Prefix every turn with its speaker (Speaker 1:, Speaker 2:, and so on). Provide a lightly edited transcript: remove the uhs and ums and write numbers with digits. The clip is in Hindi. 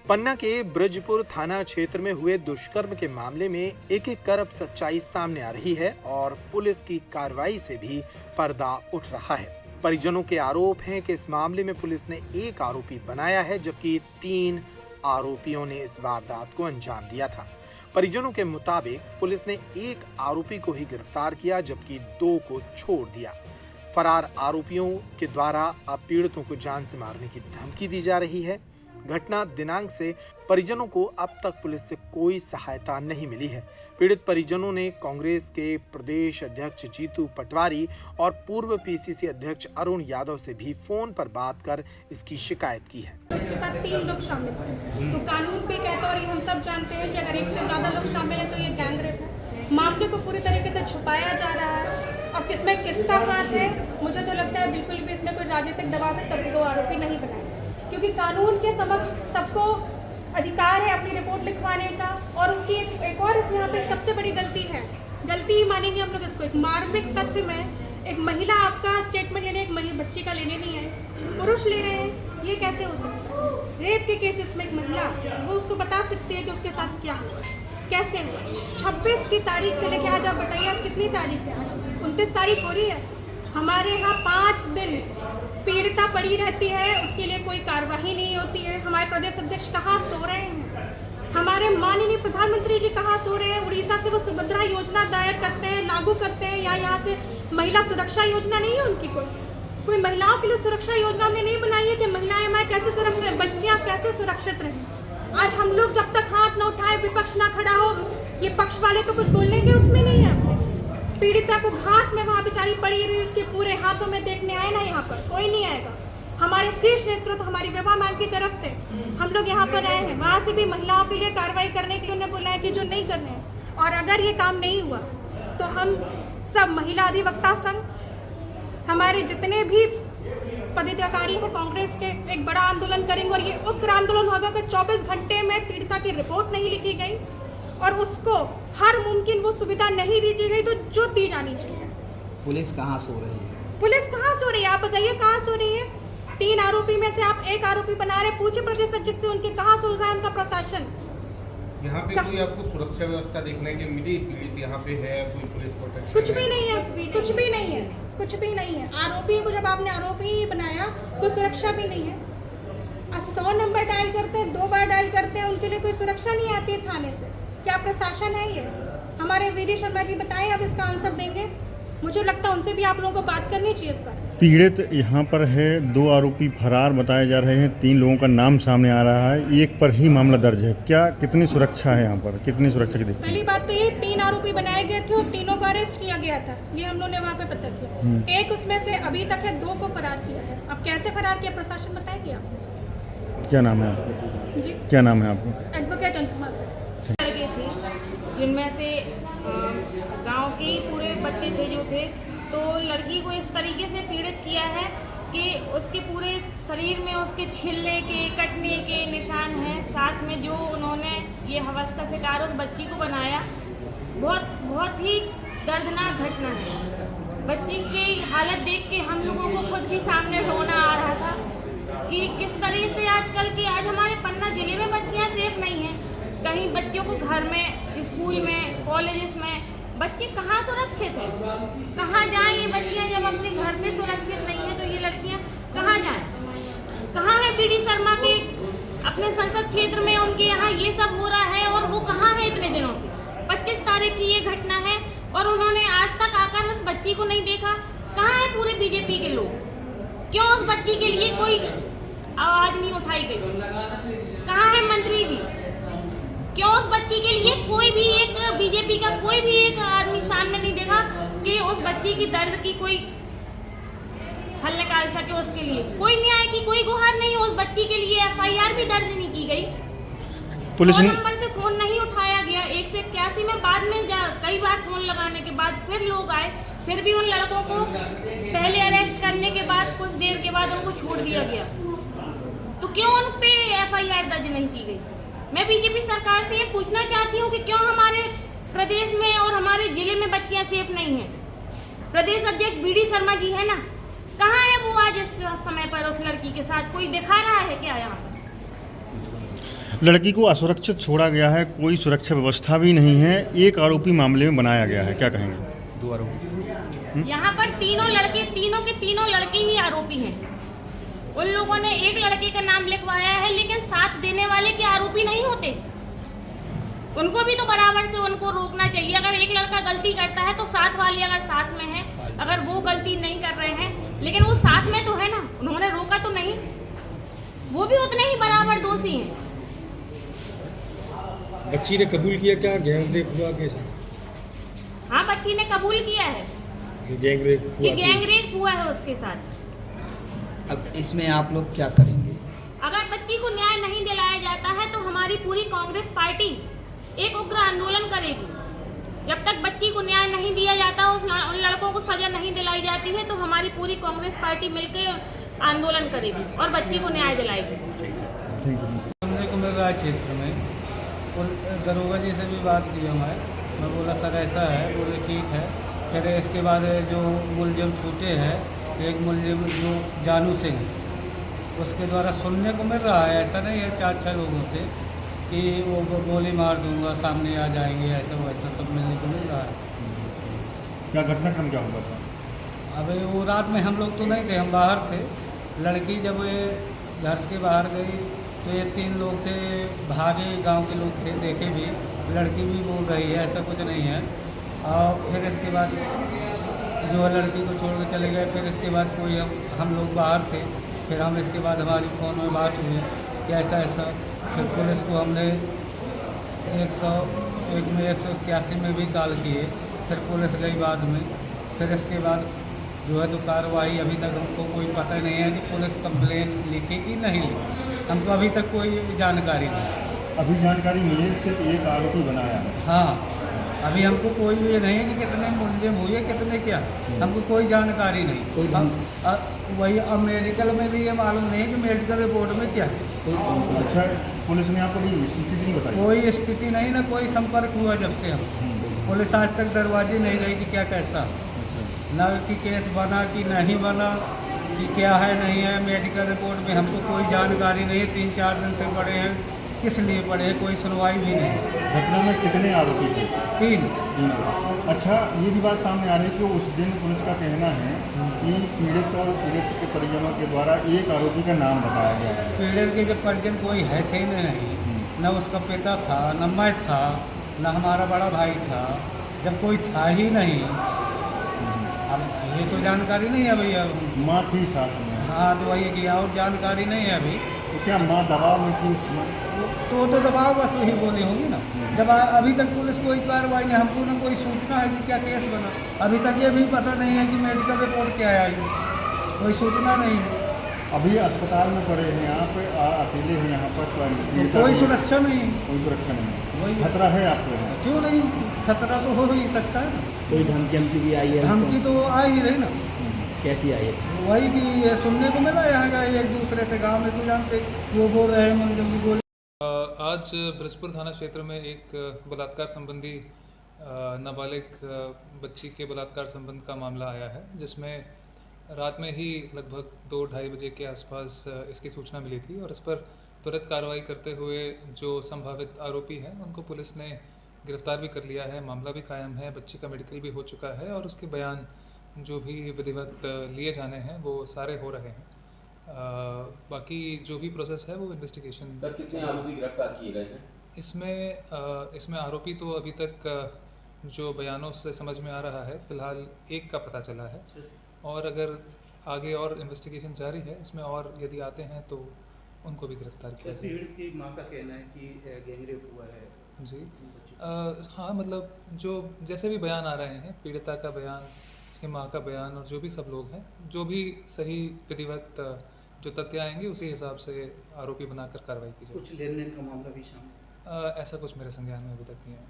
Speaker 1: पन्ना के ब्रजपुर थाना क्षेत्र में हुए दुष्कर्म के मामले में एक एक कर अब सच्चाई सामने आ रही है और पुलिस की कार्रवाई से भी पर्दा उठ रहा है। परिजनों के आरोप हैं कि इस मामले में पुलिस ने एक आरोपी बनाया है, जबकि 3 आरोपियों ने इस वारदात को अंजाम दिया था। परिजनों के मुताबिक पुलिस ने एक आरोपी को ही गिरफ्तार किया, जबकि 2 को छोड़ दिया। फरार आरोपियों के द्वारा अब पीड़ितों को जान से मारने की धमकी दी जा रही है। घटना दिनांक से परिजनों को अब तक पुलिस से कोई सहायता नहीं मिली है। पीड़ित परिजनों ने कांग्रेस के प्रदेश अध्यक्ष जीतू पटवारी और पूर्व पीसीसी अध्यक्ष अरुण यादव से भी फोन पर बात कर इसकी शिकायत की है।
Speaker 2: इसके साथ 3 लोग शामिल थे, तो कानून पे कहता और हम सब जानते हैं कि अगर एक से ज्यादा लोग शामिल है तो ये गैंग रेप है। मामले को पूरी तरीके से छुपाया जा रहा है। अब इसमें किसका हाथ है, मुझे तो लगता है बिल्कुल भी इसमें कोई राजनीतिक दबाव है, तभी 2 आरोपी नहीं बनाए, क्योंकि कानून के समक्ष सबको अधिकार है अपनी रिपोर्ट लिखवाने का। और उसकी एक और इस यहाँ पे एक सबसे बड़ी गलती मानेंगे हम लोग इसको। एक मार्मिक तथ्य में एक महिला आपका स्टेटमेंट लेने एक बच्ची का लेने नहीं आए, पुरुष ले रहे हैं, ये कैसे हो सकता है? रेप के केसेस में एक महिला वो उसको बता सकती है कि उसके साथ क्या हुआ, कैसे हुआ। 26 की तारीख से लेके आज आप बताइए आज कितनी तारीख है? आज 29 तारीख हो रही है। हमारे यहाँ 5 दिन पीड़िता पड़ी रहती है, उसके लिए कोई कार्रवाई नहीं होती है। हमारे प्रदेश अध्यक्ष कहाँ सो रहे हैं, हमारे माननीय प्रधानमंत्री जी कहाँ सो रहे हैं? उड़ीसा से वो सुभद्रा योजना दायर करते हैं, लागू करते हैं, यहाँ से महिला सुरक्षा योजना नहीं है उनकी। कोई महिलाओं के लिए सुरक्षा योजना उन्हें नहीं बनाई है कि महिलाएं हमारे कैसे सुरक्षित, बच्चियाँ कैसे सुरक्षित रहें। आज हम लोग जब तक हाथ न उठाए, विपक्ष ना खड़ा हो, ये पक्ष वाले तो कुछ बोलने के उसमें नहीं है। पीड़िता को घास में वहाँ बेचारी पड़ी रही, उसके पूरे हाथों में देखने आए ना, यहाँ पर कोई नहीं आएगा। हमारे शीर्ष नेतृत्व हमारी विवाह मांग की तरफ से हम लोग यहाँ पर आए हैं, वहाँ से भी महिलाओं के लिए कार्रवाई करने के लिए उन्हें बोला है कि जो नहीं करने हैं। और अगर ये काम नहीं हुआ तो हम सब महिला अधिवक्ता संघ, हमारे जितने भी पदाधिकारी हैं कांग्रेस के, एक बड़ा आंदोलन करेंगे। और ये उग्र आंदोलन होगा कि 24 घंटे में पीड़िता की रिपोर्ट नहीं लिखी गई और उसको हर मुमकिन वो सुविधा नहीं दी गई तो जो दी जानी चाहिए।
Speaker 3: पुलिस कहाँ सो रही है?
Speaker 2: पुलिस कहाँ सो रही है? आप बताइए कहाँ सो रही है? 3 आरोपी में से आप एक आरोपी बना रहे, पूछे प्रदेश अध्यक्ष से उनके कहाँ सो रहा है उनका प्रशासन।
Speaker 4: यहाँ पे कोई आपको सुरक्षा व्यवस्था देखने के मिली? पीड़ित यहाँ पे है, कोई पुलिस प्रोटेक्शन?
Speaker 2: कुछ भी नहीं है, कुछ भी नहीं है, कुछ भी नहीं है। आरोपी को जब आपने आरोपी नहीं बनाया तो सुरक्षा भी नहीं है। 100 नंबर डायल करते हैं, 2 बार डायल करते हैं, उनके लिए कोई सुरक्षा नहीं आती है थाने से। क्या प्रशासन है ये? हमारे वीडी शर्मा जी बताएं, अब इसका आंसर देंगे। मुझे लगता है उनसे भी आप लोगों को बात करनी चाहिए इस पर।
Speaker 5: पीड़ित यहाँ पर है, 2 आरोपी फरार बताए जा रहे हैं, 3 लोगों का नाम सामने आ रहा है, एक पर ही मामला दर्ज है। क्या कितनी सुरक्षा है यहाँ पर, कितनी सुरक्षा की देखते हैं?
Speaker 2: पहली बात तो ये 3 आरोपी बनाए गए थे और तीनों को अरेस्ट किया गया था, ये हम लोगों ने वहाँ पे पता किया। एक उसमें से अभी तक है, 2 को फरार किया है। अब कैसे फरार किया प्रशासन बताएगी आपको?
Speaker 5: क्या नाम है आपको?
Speaker 2: जी,
Speaker 5: क्या नाम है आपको?
Speaker 2: एडवोकेट अनुपमा।
Speaker 6: लड़के थे जिनमें से गांव के ही पूरे बच्चे थे जो थे, तो लड़की को इस तरीके से पीड़ित किया है कि उसके पूरे शरीर में उसके छिलने के, कटने के निशान हैं। साथ में जो उन्होंने ये हवस का शिकार उस बच्ची को बनाया, बहुत ही दर्दनाक घटना है। बच्ची की हालत देख के हम लोगों को खुद भी सामने रोना आ रहा था कि किस तरह से आज हमारे पन्ना जिले में बच्चियाँ सेफ नहीं हैं। कहीं बच्चों को घर में, स्कूल में, कॉलेजेस में बच्चे कहाँ सुरक्षित हैं? कहाँ जाएं ये बच्चियाँ जब अपने घर में सुरक्षित नहीं है? तो ये लड़कियाँ कहाँ जाएं? कहाँ है वीडी शर्मा के अपने संसद क्षेत्र में, उनके यहाँ ये सब हो रहा है और वो कहाँ है इतने दिनों से? 25 तारीख की ये घटना है और उन्होंने आज तक आकर उस बच्ची को नहीं देखा। कहाँ है पूरे बीजेपी के लोग? क्यों उस बच्ची के लिए कोई आवाज नहीं उठाई गई? कहाँ है मंत्री जी? क्यों उस बच्ची के लिए कोई भी एक बीजेपी का कोई भी एक आदमी सामने नहीं देखा कि उस बच्ची की दर्द की कोई हल निकाल सके? उसके लिए कोई न्याय की कोई गुहार नहीं, उस बच्ची के लिए FIR भी दर्ज नहीं की गई। पुलिस नंबर से फोन नहीं उठाया गया। 181 में बाद में कई बार फोन लगाने के बाद फिर लोग आए, फिर भी उन लड़कों को पहले अरेस्ट करने के बाद कुछ देर के बाद उनको छोड़ दिया गया। तो क्यों उन पे FIR दर्ज नहीं की गई? मैं बीजेपी सरकार से ये पूछना चाहती हूँ कि क्यों हमारे प्रदेश में और हमारे जिले में बच्चियाँ सेफ नहीं हैं? प्रदेश अध्यक्ष वीडी शर्मा जी है ना, कहाँ है वो आज इस समय पर उस लड़की के साथ? कोई दिखा रहा है क्या यहाँ पर?
Speaker 5: लड़की को असुरक्षित छोड़ा गया है, कोई सुरक्षा व्यवस्था भी नहीं है, एक आरोपी मामले में बनाया गया है, क्या कहेंगे? 2 आरोपी
Speaker 6: यहाँ पर तीनों के तीनों लड़के ही आरोपी हैं। उन लोगों ने एक लड़के का नाम लिखवाया है, लेकिन साथ देने वाले के आरोपी नहीं होते। उनको भी तो बराबर से उनको रोकना चाहिए। अगर एक लड़का गलती करता है तो साथ वाले अगर साथ में है, अगर वो गलती नहीं कर रहे हैं, लेकिन वो साथ में तो है ना, उन्होंने रोका तो नहीं, वो भी उतने ही बराबर दोषी हैं।
Speaker 7: बच्ची ने कबूल किया क्या गैंग रेप हुआ कैसा?
Speaker 6: हाँ, बच्ची ने कबूल किया है
Speaker 7: गैंग रेप
Speaker 6: कि
Speaker 7: हुआ
Speaker 6: गैंग रेप हुआ है उसके साथ।
Speaker 3: अब इसमें आप लोग क्या करेंगे?
Speaker 6: अगर बच्ची को न्याय नहीं दिलाया जाता है तो हमारी पूरी कांग्रेस पार्टी एक उग्र आंदोलन करेगी। जब तक बच्ची को न्याय नहीं दिया जाता, उन लड़कों को सजा नहीं दिलाई जाती है, तो हमारी पूरी कांग्रेस पार्टी मिलकर आंदोलन करेगी और बच्ची को न्याय दिलाएगी।
Speaker 8: सुनने को मिल रहा है क्षेत्र में, दरोगा जी से भी बात की हूँ मैं बोला सर ऐसा है, बोले ठीक है। फिर इसके बाद जो मुलजिम छूटे हैं, एक मुलजिम जो जानू सिंह, उसके द्वारा सुनने को मिल रहा है, ऐसा नहीं है 4-6 लोगों से कि वो गोली मार दूंगा, सामने आ जाएंगे, ऐसा वैसा सब मिलने को मिल रहा है।
Speaker 5: क्या घटनाक्रम क्या हुआ था?
Speaker 8: अबे वो रात में हम लोग तो नहीं थे, हम बाहर थे। लड़की जब ये घर के बाहर गई तो ये 3 लोग थे, भागे गांव के लोग थे, देखे भी, लड़की भी बोल रही है, ऐसा कुछ नहीं है। और फिर इसके बाद जो है लड़की को छोड़ के चले गए। फिर इसके बाद कोई हम लोग बाहर थे, फिर हम इसके बाद हमारी फ़ोन में बात हुई कि ऐसा ऐसा। फिर पुलिस को हमने 101 में 181 में भी कॉल किए, फिर पुलिस गई बाद में। फिर इसके बाद जो है तो कार्रवाई अभी तक हमको कोई पता नहीं है कि पुलिस कंप्लेन लिखी कि नहीं लिखी, हमको अभी तक कोई जानकारी नहीं।
Speaker 5: अभी जानकारी मिली सिर्फ एक आरोपी बनाया है।
Speaker 8: हाँ, अभी हमको कोई ये नहीं है कि कितने मुलजिम हुए, कितने क्या, हमको कोई जानकारी नहीं। वही अब मेडिकल में भी ये मालूम नहीं है कि मेडिकल रिपोर्ट में क्या है।
Speaker 5: अच्छा, पुलिस ने आपको कोई स्थिति नहीं बताई?
Speaker 8: कोई स्थिति नहीं, ना कोई संपर्क हुआ जब से हम। पुलिस आज तक दरवाजे नहीं गई कि क्या कैसा, ना कि केस बना कि नहीं बना, कि क्या है नहीं है। मेडिकल रिपोर्ट में हमको कोई जानकारी नहीं है। 3-4 दिन से पड़े हैं, किस लिए पड़े हैं, कोई सुनवाई भी नहीं।
Speaker 5: घटना में कितने आरोपी थे?
Speaker 8: 3।
Speaker 5: अच्छा, ये भी बात सामने आ रही है कि उस दिन पुलिस का कहना है कि पीड़ित और पीड़ित के परिजनों के द्वारा एक आरोपी का नाम बताया गया है।
Speaker 8: पीड़ित के जब परिजन कोई है थे नहीं, न उसका पिता था, न मैं था, न हमारा बड़ा भाई था, जब कोई था ही नहीं। अब ये तो जानकारी नहीं है भैया।
Speaker 5: माँ थी साथ में?
Speaker 8: हाँ, तो वही किया और जानकारी नहीं है अभी।
Speaker 5: तो क्या माँ दबाव में थी उसमें?
Speaker 8: तो दबाव बस वही बोली होंगी ना। जब अभी तक पुलिस कोई कार्रवाई नहीं, हमको ना कोई सूचना है कि क्या केस बना। अभी तक ये भी पता नहीं है कि मेडिकल रिपोर्ट क्या आई, कोई सूचना नहीं है।
Speaker 5: अभी अस्पताल में पड़े हैं, आप अकेले हैं यहाँ पर?
Speaker 8: कोई सुरक्षा नहीं,
Speaker 5: कोई सुरक्षा नहीं,
Speaker 8: वही
Speaker 5: खतरा है आपको?
Speaker 8: क्यों नहीं, खतरा तो हो ही सकता है।
Speaker 3: कोई धमकी भी आई है?
Speaker 8: धमकी तो आ ही रही ना।
Speaker 3: कैसी आई है?
Speaker 8: वही कि ये सुनने को मिला यहाँ का, एक दूसरे से गांव में तो जानते वो बोल रहे हैं मुलजिम भी बोले।
Speaker 9: आज ब्रजपुर थाना क्षेत्र में एक बलात्कार संबंधी नाबालिग बच्ची के बलात्कार संबंध का मामला आया है, जिसमें रात में ही लगभग 2-2:30 बजे के आसपास इसकी सूचना मिली थी और इस पर तुरंत कार्रवाई करते हुए जो संभावित आरोपी हैं उनको पुलिस ने गिरफ्तार भी कर लिया है। मामला भी कायम है, बच्ची का मेडिकल भी हो चुका है और उसके बयान जो भी विधिवत लिए जाने हैं वो सारे हो रहे हैं। बाकी जो भी प्रोसेस है वो इन्वेस्टिगेशन।
Speaker 10: सर, कितने आरोपी गिरफ्तार किए गए हैं?
Speaker 9: इसमें आरोपी तो अभी तक जो बयानों से समझ में आ रहा है फिलहाल एक का पता चला है और अगर आगे और इन्वेस्टिगेशन जारी है इसमें और यदि आते हैं तो उनको भी गिरफ्तार किया जाए।
Speaker 11: पीड़ित की मां का कहना है कि गैंगरेप हुआ है।
Speaker 9: जी हाँ, मतलब जो जैसे भी बयान आ रहे हैं, पीड़िता का बयान, उसकी माँ का बयान और जो भी सब लोग हैं, जो भी सही विधिवत जो तथ्य आएंगे उसी हिसाब से आरोपी बनाकर कार्रवाई की जाए।
Speaker 11: कुछ लेन देन का मामला भी शामिल?
Speaker 9: ऐसा कुछ मेरे संज्ञान में अभी तक नहीं है।